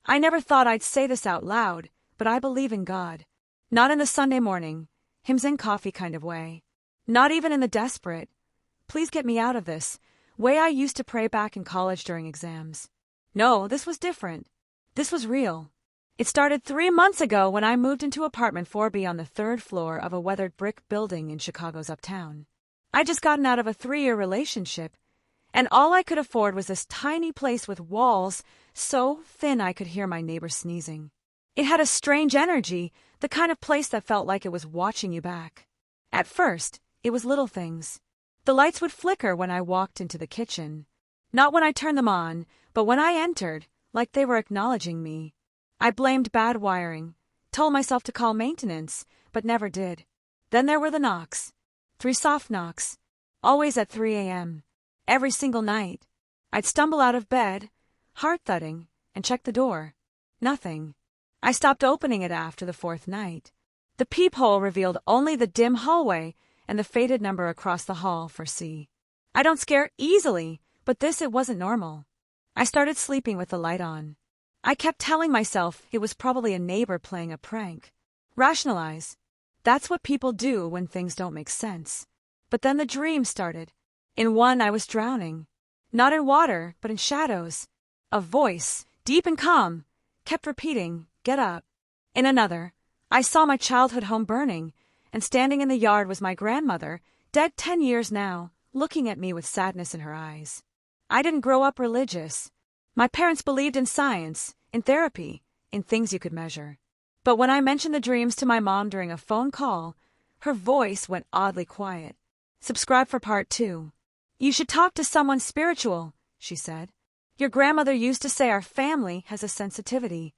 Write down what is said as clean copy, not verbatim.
I never thought I'd say this out loud, but I believe in God. Not in the Sunday morning, hymns and coffee kind of way. Not even in the desperate, please get me out of this, way I used to pray back in college during exams. No, this was different. This was real. It started 3 months ago when I moved into apartment 4B on the 3rd floor of a weathered brick building in Chicago's uptown. I'd just gotten out of a 3-year relationship, and all I could afford was this tiny place with walls so thin I could hear my neighbor sneezing. It had a strange energy, the kind of place that felt like it was watching you back. At first, it was little things. The lights would flicker when I walked into the kitchen. Not when I turned them on, but when I entered, like they were acknowledging me. I blamed bad wiring, told myself to call maintenance, but never did. Then there were the knocks. 3 soft knocks. Always at 3 a.m. Every single night. I'd stumble out of bed, heart thudding, and check the door. Nothing. I stopped opening it after the 4th night. The peephole revealed only the dim hallway and the faded number across the hall for C. I don't scare easily, but it wasn't normal. I started sleeping with the light on. I kept telling myself it was probably a neighbor playing a prank. Rationalize. That's what people do when things don't make sense. But then the dream started. In one, I was drowning. Not in water, but in shadows. A voice, deep and calm, kept repeating, "Get up." In another, I saw my childhood home burning, and standing in the yard was my grandmother, dead 10 years now, looking at me with sadness in her eyes. I didn't grow up religious. My parents believed in science, in therapy, in things you could measure. But when I mentioned the dreams to my mom during a phone call, her voice went oddly quiet. "Subscribe for part 2. You should talk to someone spiritual," she said. "Your grandmother used to say our family has a sensitivity."